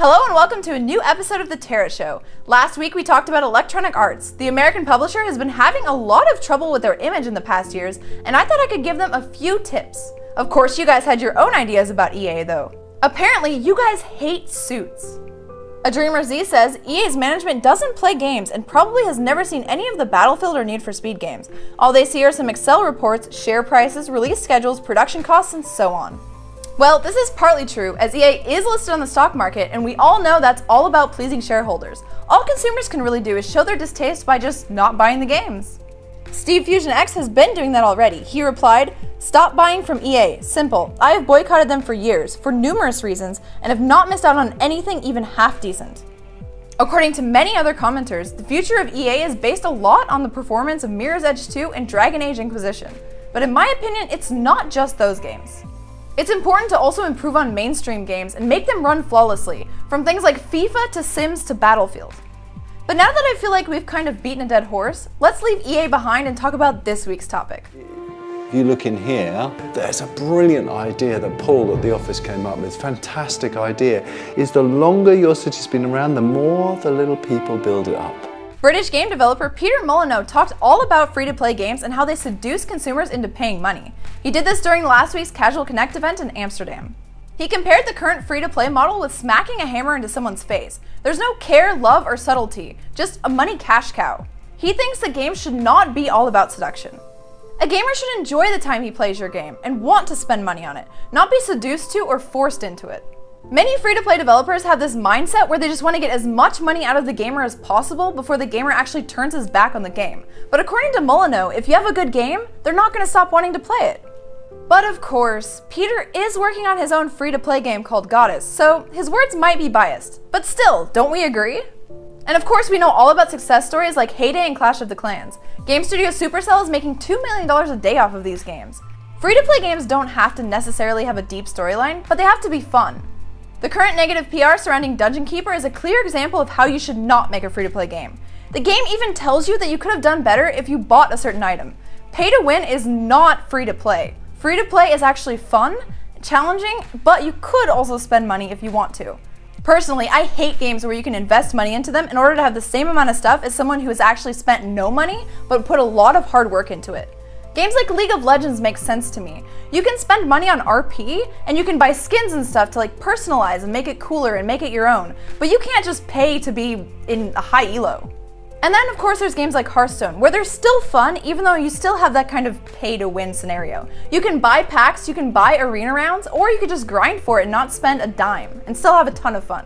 Hello and welcome to a new episode of The Tara Show. Last week we talked about Electronic Arts. The American publisher has been having a lot of trouble with their image in the past years, and I thought I could give them a few tips. Of course, you guys had your own ideas about EA though. Apparently, you guys hate suits. A Dreamer Z says, EA's management doesn't play games and probably has never seen any of the Battlefield or Need for Speed games. All they see are some Excel reports, share prices, release schedules, production costs, and so on. Well, this is partly true, as EA is listed on the stock market, and we all know that's all about pleasing shareholders. All consumers can really do is show their distaste by just not buying the games. Steve Fusion X has been doing that already. He replied, "Stop buying from EA. Simple. I have boycotted them for years, for numerous reasons, and have not missed out on anything even half decent." According to many other commenters, the future of EA is based a lot on the performance of Mirror's Edge 2 and Dragon Age Inquisition. But in my opinion, it's not just those games. It's important to also improve on mainstream games and make them run flawlessly, from things like FIFA to Sims to Battlefield. But now that I feel like we've kind of beaten a dead horse, let's leave EA behind and talk about this week's topic. If you look in here, there's a brilliant idea that Paul at the office came up with. Fantastic idea. Is the longer your city's been around, the more the little people build it up. British game developer Peter Molyneux talked all about free-to-play games and how they seduce consumers into paying money. He did this during last week's Casual Connect event in Amsterdam. He compared the current free-to-play model with smacking a hammer into someone's face. There's no care, love, or subtlety, just a money cash cow. He thinks the game should not be all about seduction. A gamer should enjoy the time he plays your game and want to spend money on it, not be seduced to or forced into it. Many free-to-play developers have this mindset where they just want to get as much money out of the gamer as possible before the gamer actually turns his back on the game. But according to Molyneux, if you have a good game, they're not going to stop wanting to play it. But of course, Peter is working on his own free-to-play game called Goddess, so his words might be biased. But still, don't we agree? And of course, we know all about success stories like Heyday and Clash of the Clans. Game studio Supercell is making $2 million a day off of these games. Free-to-play games don't have to necessarily have a deep storyline, but they have to be fun. The current negative PR surrounding Dungeon Keeper is a clear example of how you should not make a free-to-play game. The game even tells you that you could have done better if you bought a certain item. Pay to win is not free-to-play. Free-to-play is actually fun, challenging, but you could also spend money if you want to. Personally, I hate games where you can invest money into them in order to have the same amount of stuff as someone who has actually spent no money, but put a lot of hard work into it. Games like League of Legends make sense to me. You can spend money on RP, and you can buy skins and stuff to like personalize and make it cooler and make it your own, but you can't just pay to be in a high elo. And then of course there's games like Hearthstone, where they're still fun even though you still have that kind of pay to win scenario. You can buy packs, you can buy arena rounds, or you could just grind for it and not spend a dime, and still have a ton of fun.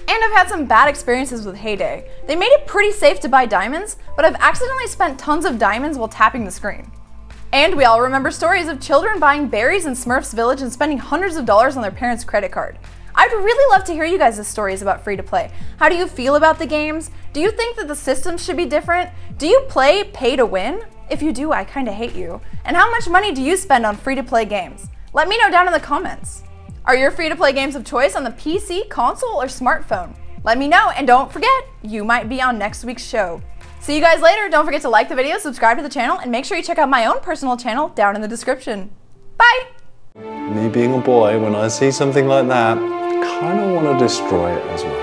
And I've had some bad experiences with Heyday. They made it pretty safe to buy diamonds, but I've accidentally spent tons of diamonds while tapping the screen. And we all remember stories of children buying berries in Smurf's Village and spending hundreds of dollars on their parents' credit card. I'd really love to hear you guys' stories about free-to-play. How do you feel about the games? Do you think that the systems should be different? Do you play pay to win? If you do, I kinda hate you. And how much money do you spend on free-to-play games? Let me know down in the comments. Are your free-to-play games of choice on the PC, console, or smartphone? Let me know, and don't forget, you might be on next week's show. See you guys later. Don't forget to like the video, subscribe to the channel, and make sure you check out my own personal channel down in the description. Bye! Me being a boy, when I see something like that, I kind of want to destroy it as well.